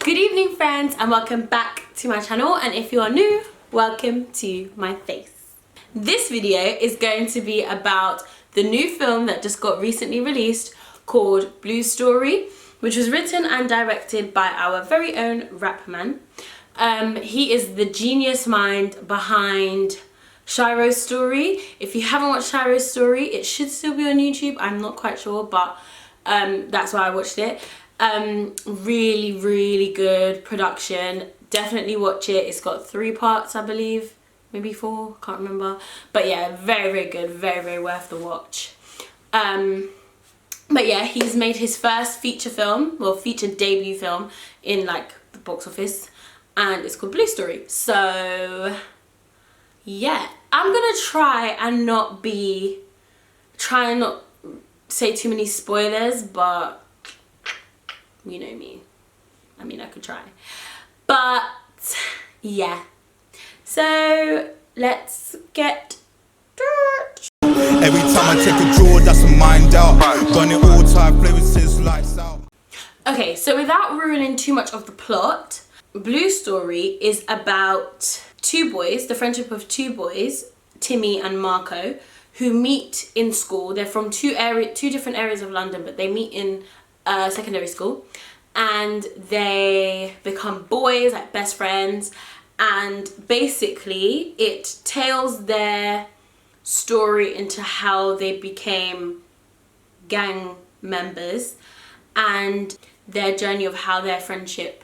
Good evening friends, and welcome back to my channel, and if you are new, welcome to my face. This video is going to be about the new film that just got recently released called Blue Story, which was written and directed by our very own rap man. He is the genius mind behind Shiro's Story. If you haven't watched Shiro's Story, it should still be on YouTube. I'm not quite sure, but that's why I watched it. Really good production. Definitely watch it. It's got 3 parts, I believe, maybe 4, can't remember, but yeah, very good, very worth the watch. But yeah, he's made his first feature film, well, feature debut film in like the box office, and it's called Blue Story. So yeah, I'm gonna try and not say too many spoilers, but you know me, I mean, I could try, but yeah, so let's get dirt. Every time I take a draw, that's a mind out. Done it all time, play with since lights out. Okay, so without ruining too much of the plot, Blue Story is about 2 boys, the friendship of 2 boys, Timmy and Marco, who meet in school. They're from 2 different areas of London, but they meet in secondary school, and they become boys, like best friends, and basically it tells their story into how they became gang members and their journey of how their friendship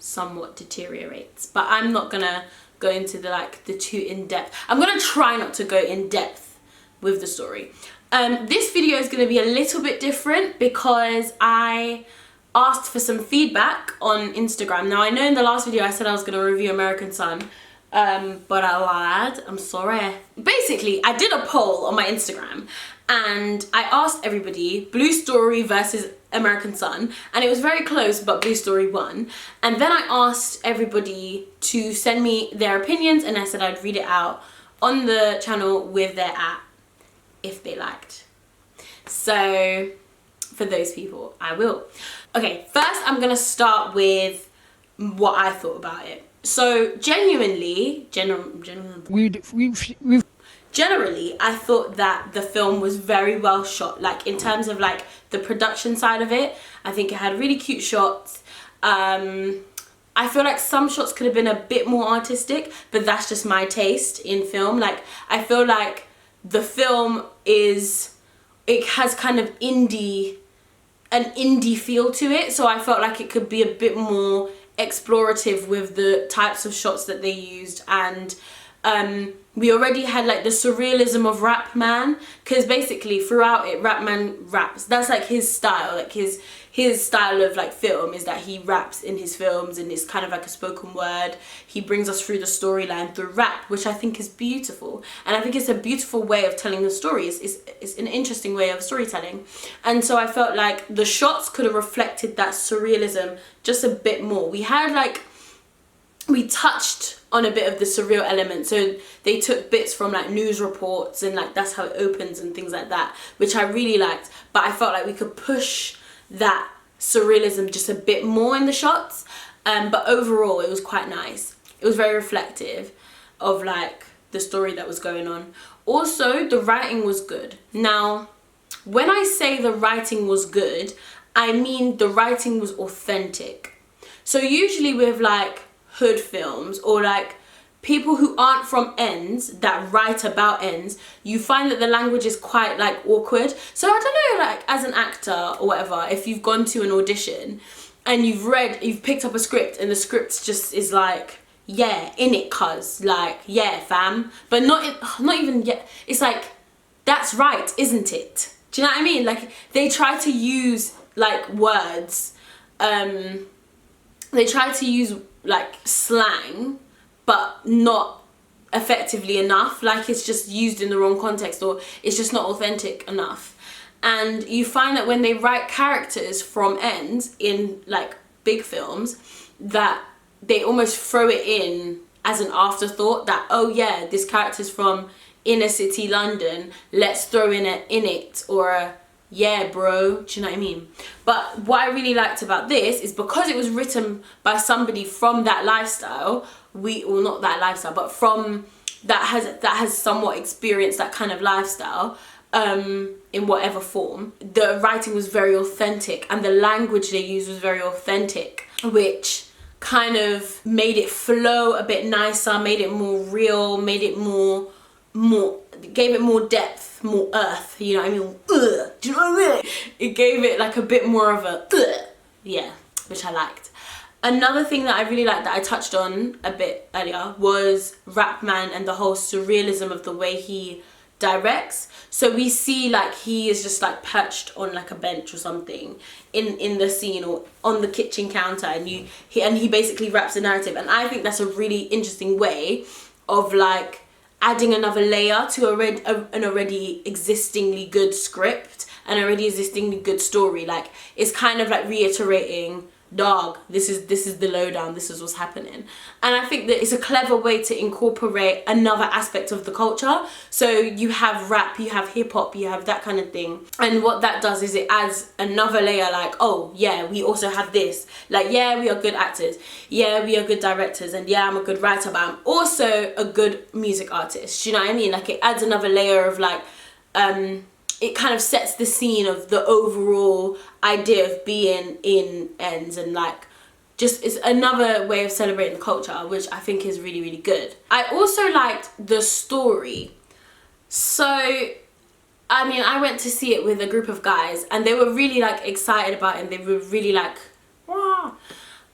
somewhat deteriorates. But I'm not gonna go into the too in-depth. I'm gonna try not to go in depth with the story. This video is going to be a little bit different because I asked for some feedback on Instagram. Now, I know in the last video I said I was going to review American Son, but I lied. I'm sorry. Basically, I did a poll on my Instagram and I asked everybody Blue Story versus American Son, and it was very close, but Blue Story won. And then I asked everybody to send me their opinions, and I said I'd read it out on the channel with their app if they liked. So for those people, I will. Okay, first I'm gonna start with what I thought about it. So generally, I thought that the film was very well shot. Like in terms of like the production side of it, I think it had really cute shots. I feel like some shots could have been a bit more artistic, but that's just my taste in film. Like I feel like the film has kind of an indie feel to it, so I felt like it could be a bit more explorative with the types of shots that they used. And we already had like the surrealism of Rap Man, because basically throughout it, Rap Man raps. That's like his style, like his style of like film is that he raps in his films, and it's kind of like a spoken word. He brings us through the storyline through rap, which I think is beautiful, and I think it's a beautiful way of telling the story. It's an interesting way of storytelling, and so I felt like the shots could have reflected that surrealism just a bit more. We touched on a bit of the surreal element, so they took bits from like news reports, and like that's how it opens and things like that, which I really liked, but I felt like we could push that surrealism just a bit more in the shots. But overall it was quite nice. It was very reflective of like the story that was going on. Also, the writing was good. Now, when I say the writing was good, I mean the writing was authentic. So usually with like hood films or like people who aren't from ends that write about ends, you find that the language is quite like awkward. So I don't know, like as an actor or whatever, if you've gone to an audition and you've picked up a script and the script just is like, yeah, in it cuz, like, yeah fam, but not even yet. It's like, that's right, isn't it? Do you know what I mean? Like they try to use like words, they try to use like slang, but not effectively enough. Like it's just used in the wrong context, or it's just not authentic enough. And you find that when they write characters from ends in like big films, that they almost throw it in as an afterthought, that oh yeah, this character's from inner city London, let's throw in it or yeah, bro, do you know what I mean? But what I really liked about this is because it was written by somebody from that lifestyle, well, not that lifestyle, but from that has somewhat experienced that kind of lifestyle, in whatever form. The writing was very authentic and the language they used was very authentic, which kind of made it flow a bit nicer, made it more real, made it more gave it more depth, more earth, you know what I mean? Do you know what I mean? It gave it like a bit more of a yeah, which I liked. Another thing that I really liked that I touched on a bit earlier was Rapman and the whole surrealism of the way he directs. So we see like he is just like perched on like a bench or something in the scene or on the kitchen counter, and he basically raps the narrative, and I think that's a really interesting way of like adding another layer to an already existingly good script, an already existingly good story. Like it's kind of like reiterating, dog, this is the lowdown, this is what's happening. And I think that it's a clever way to incorporate another aspect of the culture. So you have rap, you have hip-hop, you have that kind of thing, and what that does is it adds another layer, like, oh yeah, we also have this, like, yeah, we are good actors, yeah, we are good directors, and yeah, I'm a good writer, but I'm also a good music artist. Do you know what I mean? Like it adds another layer of like it kind of sets the scene of the overall idea of being in ends, and like just is another way of celebrating the culture, which I think is really, really good. I also liked the story. So I mean, I went to see it with a group of guys and they were really like excited about it, and they were really like, wow.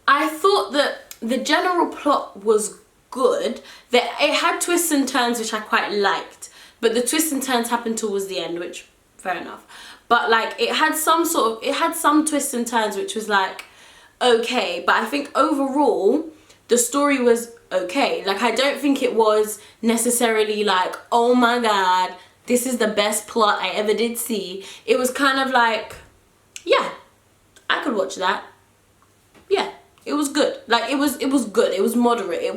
I thought that the general plot was good, that it had twists and turns which I quite liked, but the twists and turns happened towards the end, which fair enough. But like it had some twists and turns which was like okay, but I think overall the story was okay. Like I don't think it was necessarily like, oh my god, this is the best plot I ever did see. It was kind of like, yeah, I could watch that. Yeah, it was good. Like it was good. It was moderate. It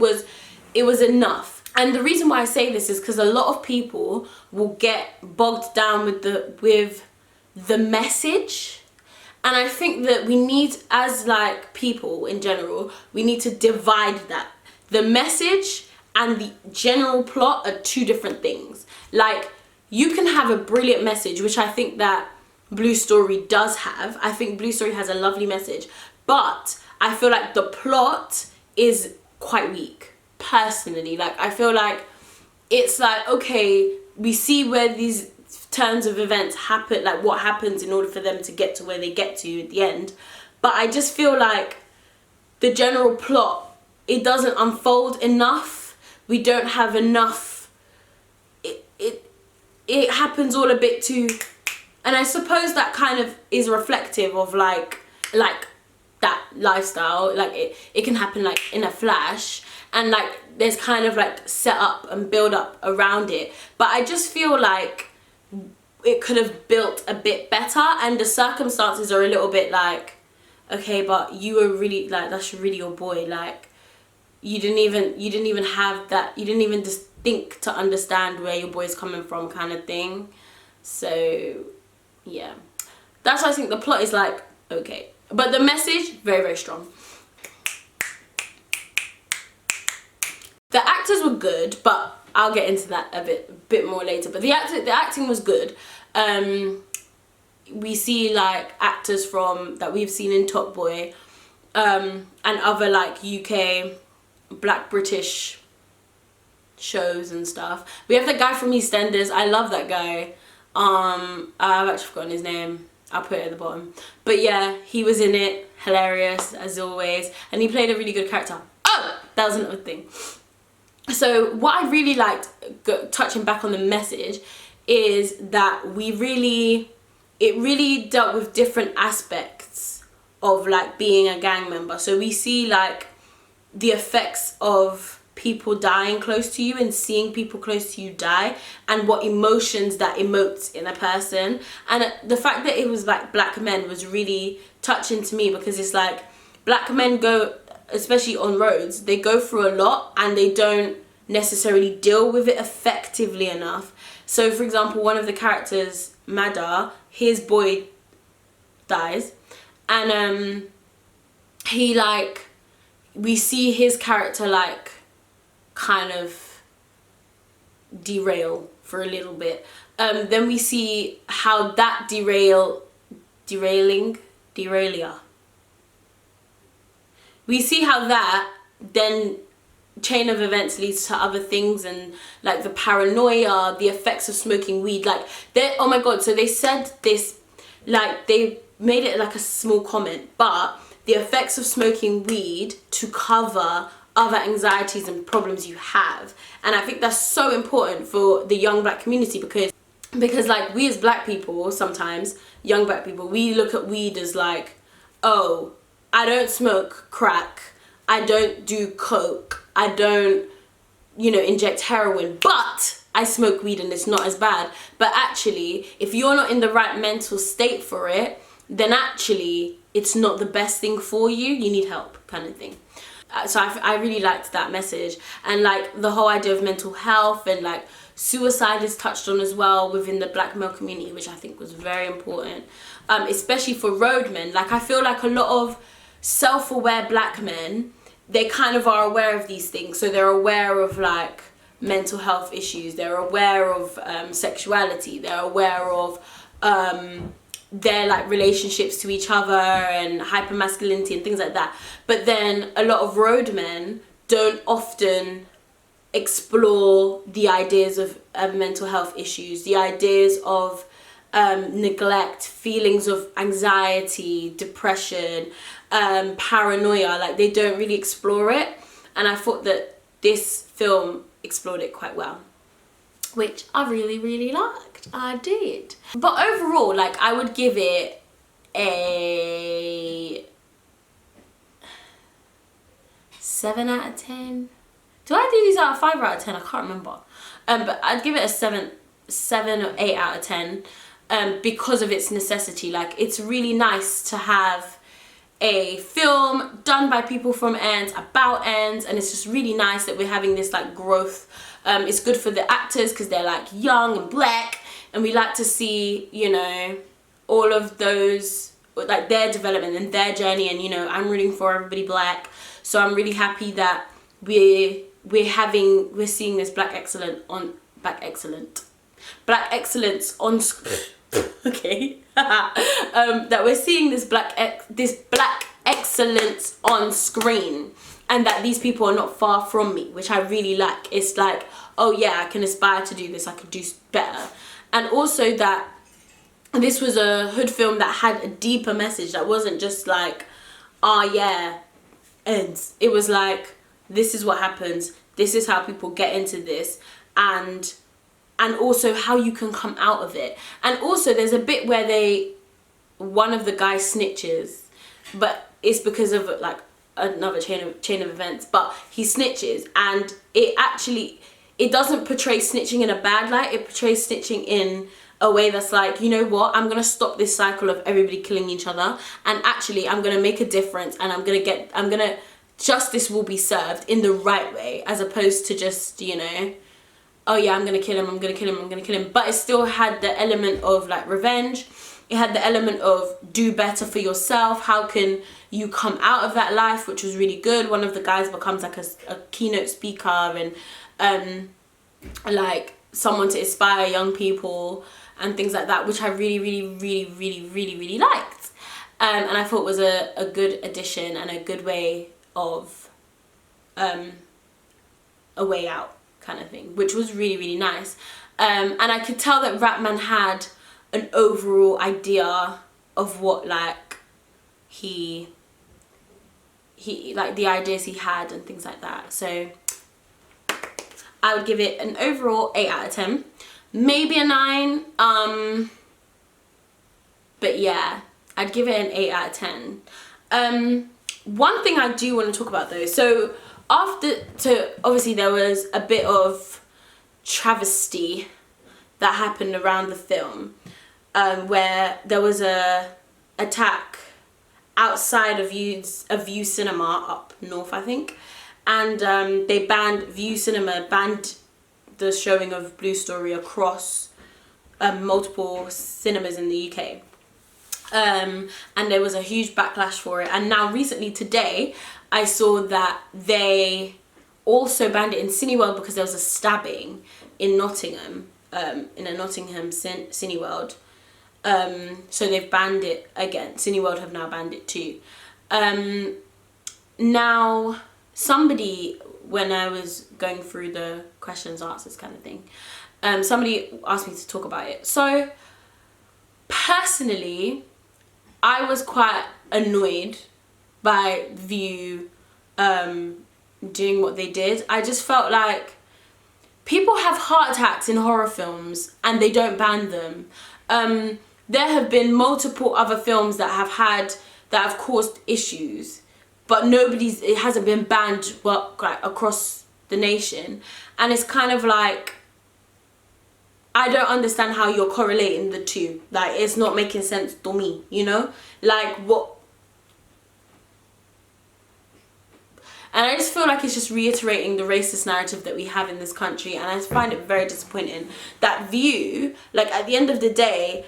was enough. And the reason why I say this is because a lot of people will get bogged down with the message, and I think that we need, as like people in general, we need to divide that. The message and the general plot are two different things. Like you can have a brilliant message, which I think that Blue Story does have. I think Blue Story has a lovely message, but I feel like the plot is quite weak. Personally, like I feel like it's like, okay, we see where these turns of events happen, like what happens in order for them to get to where they get to at the end, but I just feel like the general plot, it doesn't unfold enough. We don't have enough. It happens all a bit too, and I suppose that kind of is reflective of like that lifestyle. Like it can happen like in a flash, and like there's kind of like set up and build up around it, but I just feel like it could have built a bit better, and the circumstances are a little bit like, okay, but you were really like, that's really your boy, like you didn't even have that, you didn't even just think to understand where your boy's coming from, kind of thing. So yeah, that's why I think the plot is like okay, but the message very, very strong. The actors were good, but I'll get into that a bit more later. But the acting was good. We see like actors from that we've seen in Top Boy, and other like UK, Black British shows and stuff. We have the guy from EastEnders. I love that guy. I've actually forgotten his name. I'll put it at the bottom. But yeah, he was in it. Hilarious as always, and he played a really good character. Oh, that was another thing. So what I really liked, touching back on the message, is that it really dealt with different aspects of like being a gang member. So we see like the effects of people dying close to you and seeing people close to you die, and what emotions that emotes in a person. And the fact that it was like black men was really touching to me, because it's like black men go, especially on roads, they go through a lot and they don't necessarily deal with it effectively enough. So for example, one of the characters, Madar, his boy dies, and he like, we see his character like kind of derail for a little bit. Then we see how that we see how that then chain of events leads to other things, and like the paranoia, the effects of smoking weed, like they, oh my god, so they said this, like they made it like a small comment, but the effects of smoking weed to cover other anxieties and problems you have. And I think that's so important for the young black community, because like we as black people, sometimes young black people, we look at weed as like, oh, I don't smoke crack, I don't do coke, I don't, you know, inject heroin, but I smoke weed and it's not as bad. But actually, if you're not in the right mental state for it, then actually it's not the best thing for you. You need help, kind of thing. So I really liked that message. And like the whole idea of mental health, and like suicide is touched on as well within the black male community, which I think was very important, especially for roadmen. Like I feel like a lot of self-aware black men, they kind of are aware of these things. So they're aware of like mental health issues, they're aware of sexuality, they're aware of their like relationships to each other and hypermasculinity and things like that. But then a lot of roadmen don't often explore the ideas of mental health issues, the ideas of neglect, feelings of anxiety, depression, paranoia. Like they don't really explore it, and I thought that this film explored it quite well, which I really liked. I did. But overall, like I would give it a 7 out of 10. Do I do these out of 5 or out of 10? I can't remember. But I'd give it a 7 or 8 out of 10 because of its necessity. Like it's really nice to have a film done by people from ends, about ends, and it's just really nice that we're having this like growth. It's good for the actors because they're like young and black, and we like to see, you know, all of those, like their development and their journey. And you know, I'm rooting for everybody black, so I'm really happy that we're seeing this black excellence on okay. That we're seeing this black excellence on screen, and that these people are not far from me, which I really like. It's like, oh yeah, I can aspire to do this, I could do better. And also that this was a hood film that had a deeper message, that wasn't just like, oh yeah, ends. It was like, this is what happens, this is how people get into this, and also how you can come out of it. And also there's a bit where one of the guys snitches, but it's because of like another chain of events, but he snitches, and it doesn't portray snitching in a bad light. It portrays snitching in a way that's like, you know what, I'm gonna stop this cycle of everybody killing each other, and actually I'm gonna make a difference, and justice will be served in the right way, as opposed to just, you know, oh yeah, I'm gonna kill him. But it still had the element of like revenge. It had the element of do better for yourself. How can you come out of that life, which was really good. One of the guys becomes like a keynote speaker, and like someone to inspire young people and things like that, which I really liked. And I thought was a good addition and a good way of a way out kind of thing, which was really nice. And I could tell that Ratman had an overall idea of what like he like the ideas he had and things like that. So I would give it an overall 8 out of 10, maybe a 9, but yeah, I'd give it an 8 out of 10. One thing I do want to talk about though, so obviously there was a bit of travesty that happened around the film, where there was a attack outside of View Cinema up north, I think, and they banned View Cinema, banned the showing of Blue Story across multiple cinemas in the UK. And there was a huge backlash for it. And now recently today, I saw that they also banned it in Cineworld because there was a stabbing in Nottingham, in a Nottingham Cineworld. So they've banned it again. Cineworld have now banned it too. Now, somebody, when I was going through the questions, answers kind of thing, somebody asked me to talk about it. So, personally, I was quite annoyed by View doing what they did. I just felt like people have heart attacks in horror films and they don't ban them. There have been multiple other films that have caused issues, but it hasn't been banned like across the nation. And it's kind of like, I don't understand how you're correlating the two. Like, it's not making sense to me, you know? Like, what? And I just feel like it's just reiterating the racist narrative that we have in this country. And I find it very disappointing that View, like, at the end of the day,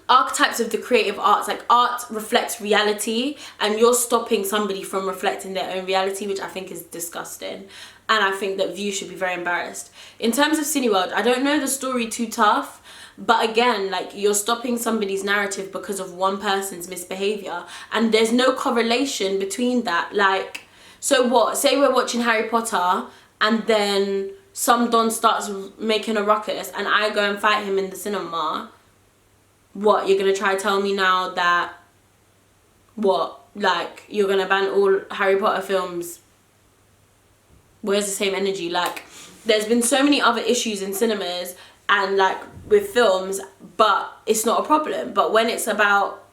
archetypes of the creative arts, like, art reflects reality, and you're stopping somebody from reflecting their own reality, which I think is disgusting. And I think that View should be very embarrassed. In terms of Cineworld, I don't know the story too tough, but again, like, you're stopping somebody's narrative because of one person's misbehavior, and there's no correlation between that. Like, so what? Say we're watching Harry Potter, and then some don starts making a ruckus, and I go and fight him in the cinema. What, you're gonna try to tell me now that, what, like, you're gonna ban all Harry Potter films? Where's the same energy? Like, there's been so many other issues in cinemas and, like, with films, but it's not a problem. But when it's about,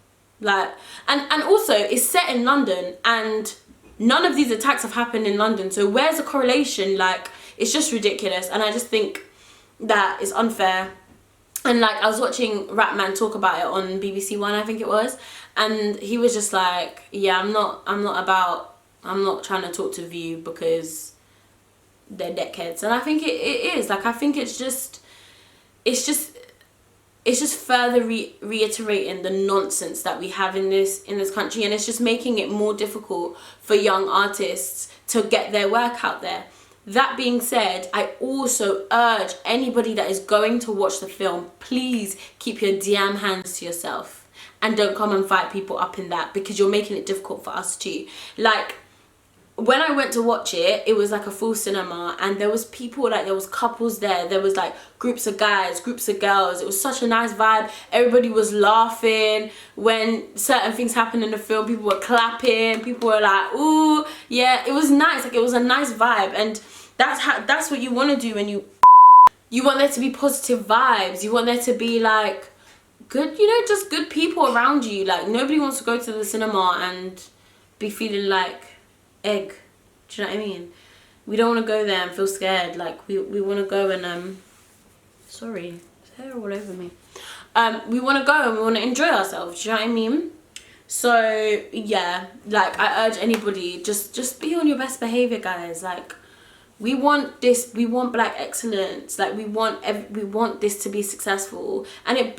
like, and also it's set in London, and none of these attacks have happened in London, so where's the correlation? Like, it's just ridiculous, and I just think that is unfair. And, like, I was watching Ratman talk about it on BBC One, I think it was, and he was just like, yeah, I'm not trying to talk to View because they're dickheads. And I think it is. Like, I think it's just further reiterating the nonsense that we have in this country, and it's just making it more difficult for young artists to get their work out there. That being said, I also urge anybody that is going to watch the film, please keep your damn hands to yourself and don't come and fight people up in that, because you're making it difficult for us too. Like, when I went to watch it, it was like a full cinema, and there was people, like, there was couples there, there was like groups of guys, groups of girls. It was such a nice vibe. Everybody was laughing when certain things happened in the film. People were clapping, people were like, ooh, yeah. It was nice. Like, it was a nice vibe, and that's what you want to do when you want there to be positive vibes. You want there to be, like, good, you know, just good people around you. Like, nobody wants to go to the cinema and be feeling like egg. Do you know what I mean? We don't want to go there and feel scared. Like, we want to go and sorry, there's hair all over me. We want to go and we want to enjoy ourselves. Do you know what I mean? So yeah, like, I urge anybody, just be on your best behavior, guys. Like, we want this, we want black excellence. Like, we want this to be successful, and it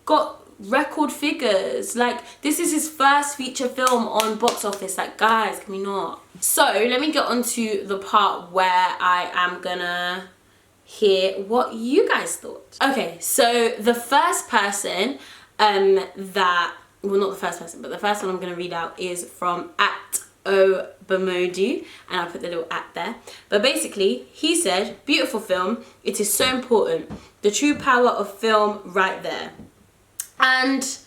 got record figures. Like, this is his first feature film on box office. Like, guys, can we not? So let me get on to the part where I am gonna hear what you guys thought. Okay, so the first person well, not the first person, but the first one I'm gonna read out is from @obamodu, and I'll put the little @ there. But basically, he said, beautiful film, it is so important, the true power of film right there. And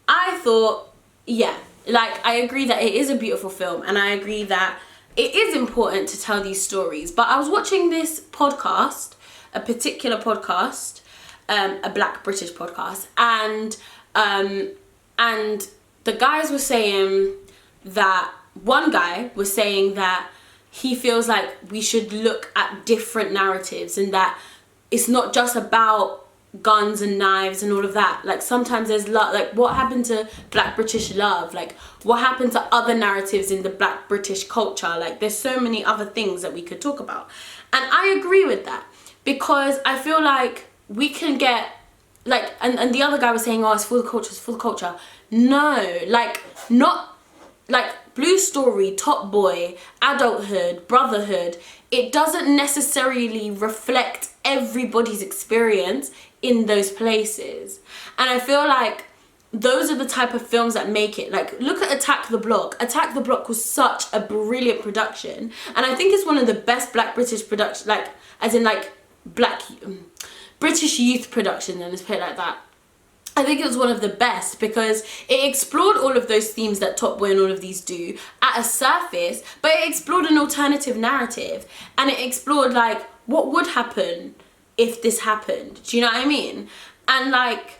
I thought, yeah, like, I agree that it is a beautiful film, and I agree that it is important to tell these stories. But I was watching this podcast, a particular podcast, a black British podcast, and the guys were saying that, one guy was saying that he feels like we should look at different narratives, and that it's not just about guns and knives and all of that. Like sometimes there's love. Like what happened to Black British love? Like what happened to other narratives in the Black British culture? Like there's so many other things that we could talk about. And I agree with that, because I feel like we can get like, and the other guy was saying, oh, it's for the culture, it's for the culture. No, like not like Blue Story, Top Boy, Adulthood, Brotherhood, it doesn't necessarily reflect everybody's experience in those places. And I feel like those are the type of films that make it. Like, look at Attack the Block. Attack the Block was such a brilliant production. And I think it's one of the best Black British production, like, as in, like, Black British youth production, and let's put it like that. I think it was one of the best because it explored all of those themes that Top Boy and all of these do at a surface, but it explored an alternative narrative, and it explored like what would happen if this happened. Do you know what I mean? And like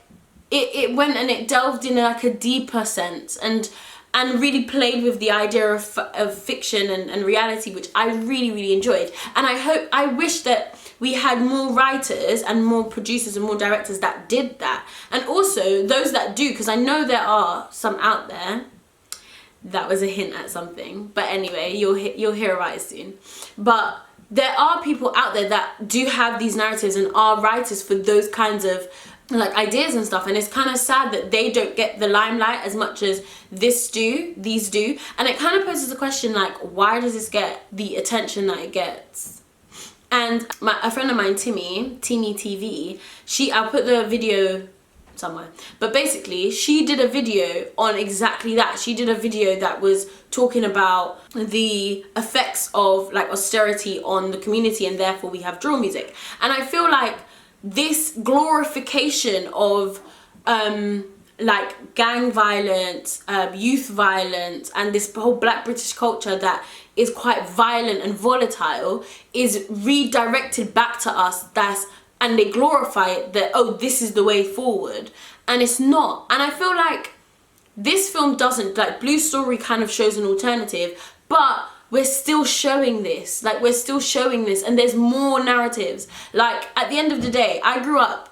it went and it delved in like a deeper sense and really played with the idea of fiction and reality, which I really enjoyed. And I wish that we had more writers and more producers and more directors that did that. And also those that do, because I know there are some out there. That was a hint at something. But anyway, you'll hear about it soon. But there are people out there that do have these narratives and are writers for those kinds of like ideas and stuff, and it's kind of sad that they don't get the limelight as much as these do. And it kind of poses the question, like, why does this get the attention that it gets? And a friend of mine, Timmy TV, I'll put the video somewhere, but basically she did a video on exactly that. She did a video that was talking about the effects of like austerity on the community, and therefore we have drill music. And I feel like this glorification of like gang violence, youth violence, and this whole Black British culture that is quite violent and volatile is redirected back to us. And they glorify it that, oh, this is the way forward, and it's not. And I feel like this film doesn't, like Blue Story kind of shows an alternative, but we're still showing this, like we're still showing this, and there's more narratives. Like at the end of the day, I grew up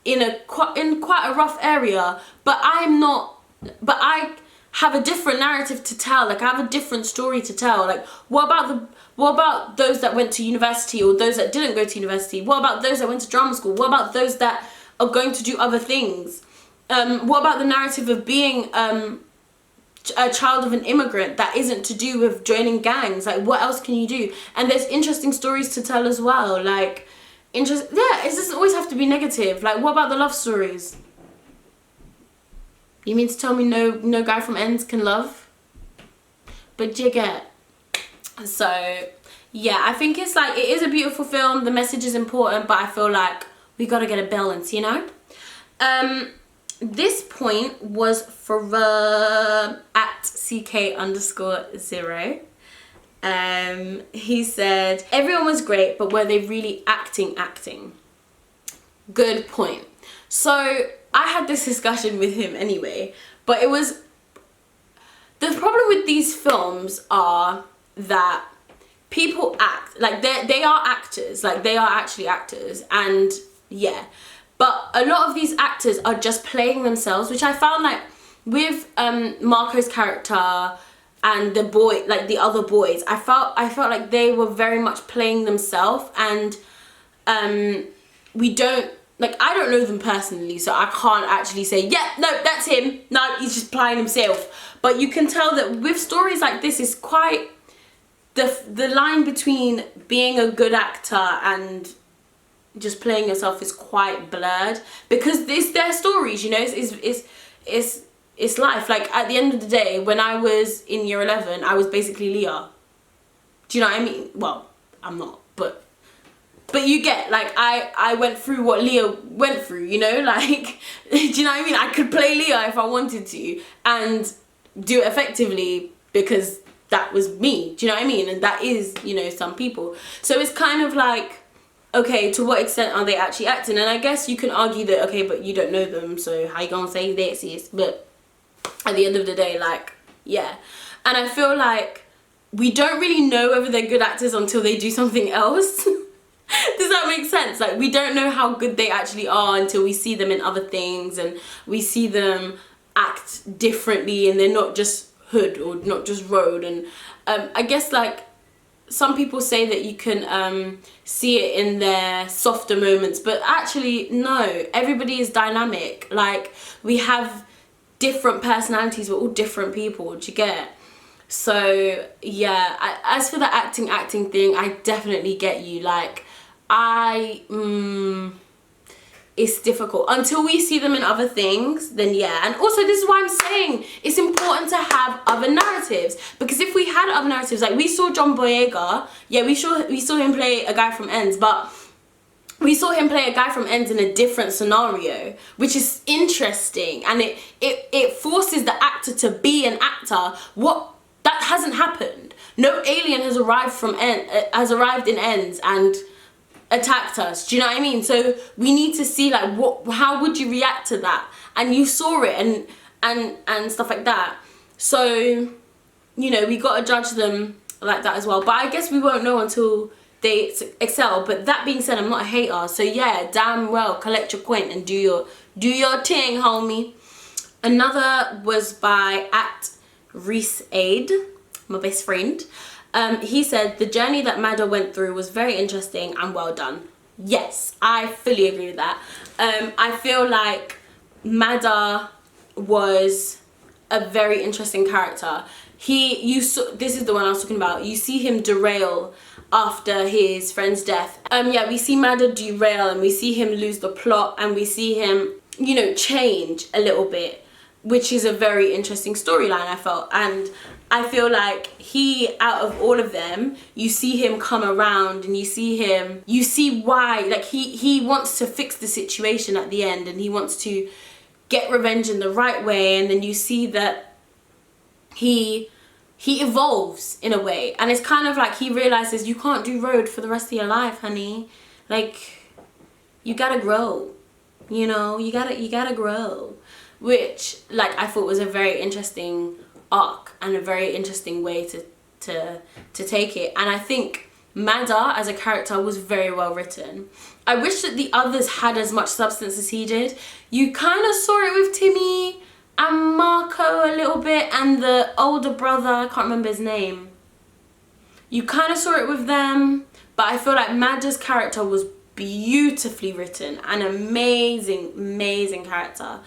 in quite a rough area, but I have a different narrative to tell. Like I have a different story to tell. Like what about those that went to university or those that didn't go to university? What about those that went to drama school? What about those that are going to do other things? What about the narrative of being a child of an immigrant that isn't to do with joining gangs? Like what else can you do? And there's interesting stories to tell as well. Like it doesn't always have to be negative. Like what about the love stories? You mean to tell me no guy from Ends can love? But you get. So yeah, I think it's like, it is a beautiful film, the message is important, but I feel like we gotta get a balance, you know? This point was from at CK_0. He said, everyone was great, but were they really acting? Good point. So I had this discussion with him anyway, but it was, the problem with these films are that people act like they are actors, like they are actually actors, and yeah, but a lot of these actors are just playing themselves, which I found like with Marco's character and the boy, like the other boys, I felt like they were very much playing themselves, and we don't, like, I don't know them personally, so I can't actually say, yeah, no, that's him, no, he's just playing himself. But you can tell that with stories like this is quite, the line between being a good actor and just playing yourself is quite blurred, because it's their stories, you know, it's life. Like at the end of the day, when I was in year 11, I was basically Leah. Do you know what I mean? Well, I'm not, but you get, like, I went through what Leah went through, you know, like, do you know what I mean? I could play Leah if I wanted to and do it effectively because that was me, do you know what I mean? And that is, you know, some people. So it's kind of like, okay, to what extent are they actually acting? And I guess you can argue that, okay, but you don't know them, so how you gonna say this is? But at the end of the day, like, yeah. And I feel like we don't really know whether they're good actors until they do something else. Does that make sense? Like, we don't know how good they actually are until we see them in other things and we see them act differently, and they're not just hood or not just road. And I guess, like, some people say that you can see it in their softer moments, but actually no, everybody is dynamic. Like, we have different personalities, we're all different people, do you get? So yeah, as for the acting thing, I definitely get you. Like, it's difficult until we see them in other things, then yeah. And also, this is why I'm saying it's important to have other narratives, because if we had other narratives, like we saw John Boyega, yeah, we saw him play a guy from Ends, but we saw him play a guy from Ends in a different scenario, which is interesting, and it forces the actor to be an actor. That hasn't happened. No alien has arrived in Ends and attacked us. Do you know what I mean? So we need to see, like, how would you react to that? And you saw it and stuff like that. So, you know, we got to judge them like that as well. But I guess we won't know until they excel. But that being said, I'm not a hater. So yeah, damn well, collect your coin and do your thing, homie. Another was by Reese Aid, my best friend. He said, the journey that Madda went through was very interesting and well done. Yes, I fully agree with that. I feel like Madda was a very interesting character. This is the one I was talking about. You see him derail after his friend's death. Yeah, we see Madda derail, and we see him lose the plot, and we see him, you know, change a little bit, which is a very interesting storyline, I felt. And I feel like out of all of them, you see him come around, and you see why, like, he wants to fix the situation at the end, and he wants to get revenge in the right way. And then you see that he evolves in a way, and it's kind of like he realizes you can't do road for the rest of your life, honey. Like, you gotta grow, you know, you gotta grow. Which, like, I thought was a very interesting arc and a very interesting way to take it. And I think Madda as a character was very well written. I wish that the others had as much substance as he did. You kind of saw it with Timmy and Marco a little bit, and the older brother, I can't remember his name. You kind of saw it with them, but I feel like Madda's character was beautifully written, an amazing character.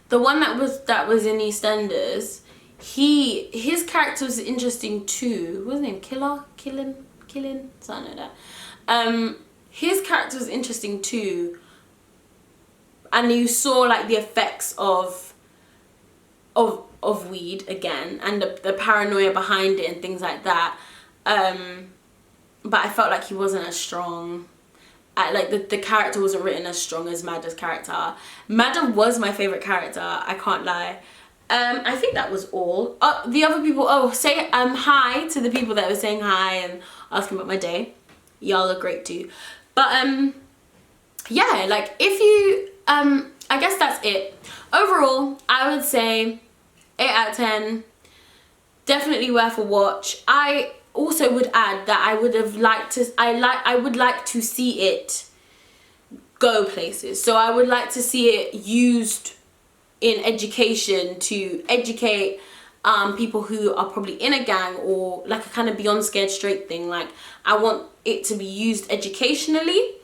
The one that was in EastEnders, his character was interesting too. What was his name? Killing, something like that. His character was interesting too, and you saw, like, the effects of weed again, and the paranoia behind it and things like that. But I felt like he wasn't as strong. Like, the character wasn't written as strong as Madda's character. Madda was my favourite character, I can't lie. I think that was all. The other people, say hi to the people that were saying hi and asking about my day. Y'all look great too. But yeah, like, if you, I guess that's it. Overall, I would say 8 out of 10. Definitely worth a watch. I also would add that I would like to see it go places. So I would like to see it used in education to educate people who are probably in a gang, or like a kind of Beyond Scared Straight thing. Like, I want it to be used educationally.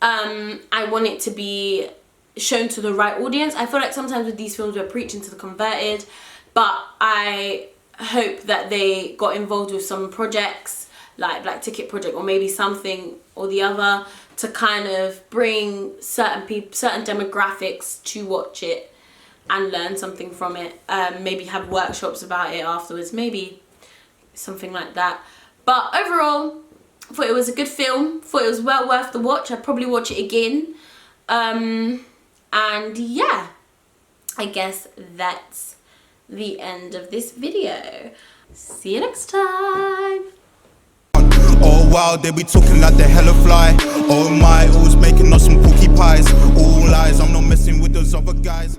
I want it to be shown to the right audience. I feel like sometimes with these films we're preaching to the converted, but I hope that they got involved with some projects like Black Ticket Project, or maybe something or the other, to kind of bring certain demographics to watch it and learn something from it. Maybe have workshops about it afterwards, maybe something like that. But overall, I thought it was a good film, thought it was well worth the watch. I'd probably watch it again. And yeah, I guess that's the end of this video. See you next time. Oh wow, they be talking like the hella fly. Oh my, always making us some cookie pies. All lies, I'm not messing with those other guys.